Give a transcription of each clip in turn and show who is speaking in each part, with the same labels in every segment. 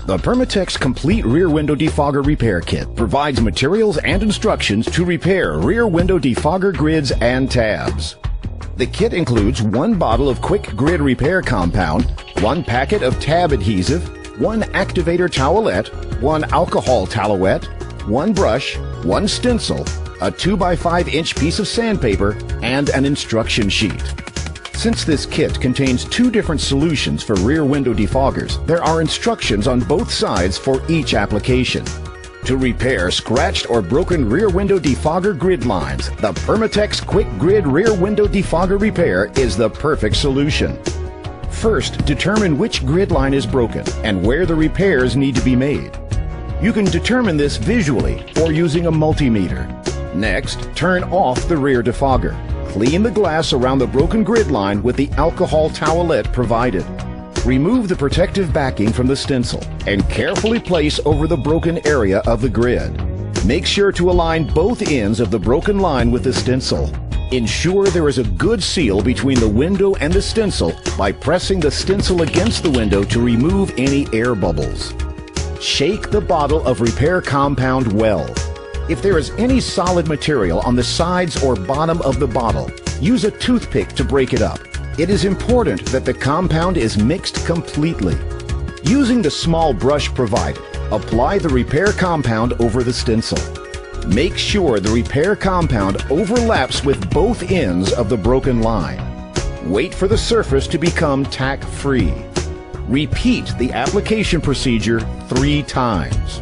Speaker 1: The Permatex Complete Rear Window Defogger Repair Kit provides materials and instructions to repair rear window defogger grids and tabs. The kit includes 1 bottle of quick grid repair compound, 1 packet of tab adhesive, 1 activator towelette, 1 alcohol towelette, 1 brush, 1 stencil, a 2x5 inch piece of sandpaper, and an instruction sheet. Since this kit contains 2 different solutions for rear window defoggers, there are instructions on both sides for each application. To repair scratched or broken rear window defogger grid lines, the Permatex Quick Grid Rear Window Defogger Repair is the perfect solution. First, determine which grid line is broken and where the repairs need to be made. You can determine this visually or using a multimeter. Next, turn off the rear defogger. Clean the glass around the broken grid line with the alcohol towelette provided. Remove the protective backing from the stencil and carefully place over the broken area of the grid. Make sure to align both ends of the broken line with the stencil. Ensure there is a good seal between the window and the stencil by pressing the stencil against the window to remove any air bubbles. Shake the bottle of repair compound well. If there is any solid material on the sides or bottom of the bottle, use a toothpick to break it up. It is important that the compound is mixed completely. Using the small brush provided, apply the repair compound over the stencil. Make sure the repair compound overlaps with both ends of the broken line. Wait for the surface to become tack-free. Repeat the application procedure 3 times.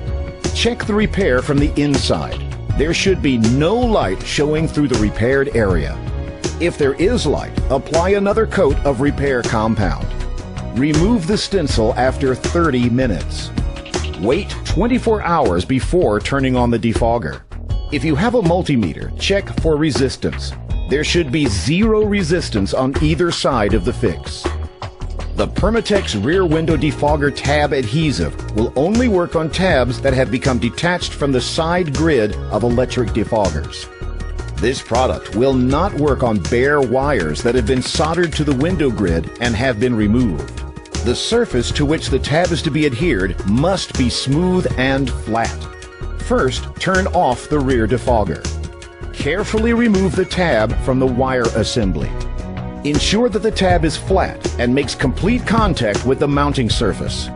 Speaker 1: Check the repair from the inside. There should be no light showing through the repaired area. If there is light, apply another coat of repair compound. Remove the stencil after 30 minutes. Wait 24 hours before turning on the defogger. If you have a multimeter, check for resistance. There should be 0 resistance on either side of the fix. The Permatex Rear Window Defogger Tab Adhesive will only work on tabs that have become detached from the side grid of electric defoggers. This product will not work on bare wires that have been soldered to the window grid and have been removed. The surface to which the tab is to be adhered must be smooth and flat. First, turn off the rear defogger. Carefully remove the tab from the wire assembly. Ensure that the tab is flat and makes complete contact with the mounting surface.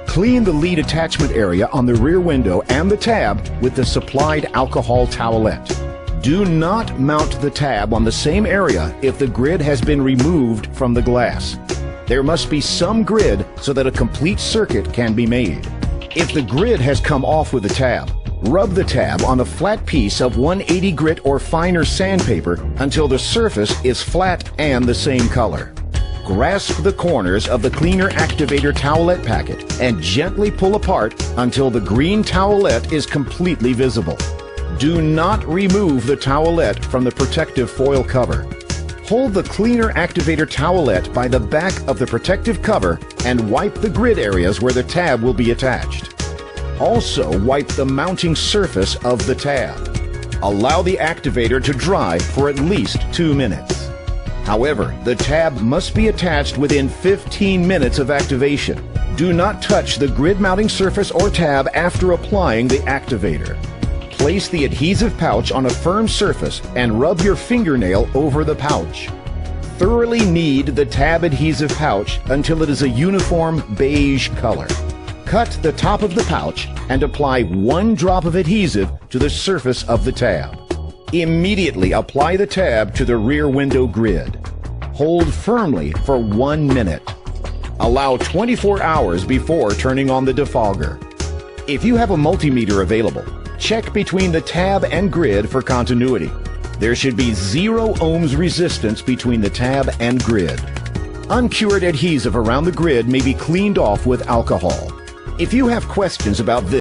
Speaker 1: Clean the lead attachment area on the rear window and the tab with the supplied alcohol towelette. Do not mount the tab on the same area if the grid has been removed from the glass. There must be some grid so that a complete circuit can be made. If the grid has come off with the tab, rub the tab on a flat piece of 180 grit or finer sandpaper until the surface is flat and the same color. Grasp the corners of the cleaner activator towelette packet and gently pull apart until the green towelette is completely visible. Do not remove the towelette from the protective foil cover. Hold the cleaner activator towelette by the back of the protective cover and wipe the grid areas where the tab will be attached. Also, wipe the mounting surface of the tab. Allow the activator to dry for at least 2 minutes. However, the tab must be attached within 15 minutes of activation. Do not touch the grid mounting surface or tab after applying the activator. Place the adhesive pouch on a firm surface and rub your fingernail over the pouch. Thoroughly knead the tab adhesive pouch until it is a uniform beige color. Cut the top of the pouch and apply 1 drop of adhesive to the surface of the tab. Immediately apply the tab to the rear window grid. Hold firmly for 1 minute. Allow 24 hours before turning on the defogger. If you have a multimeter available, check between the tab and grid for continuity. There should be 0 ohms resistance between the tab and grid. Uncured adhesive around the grid may be cleaned off with alcohol. If you have questions about this,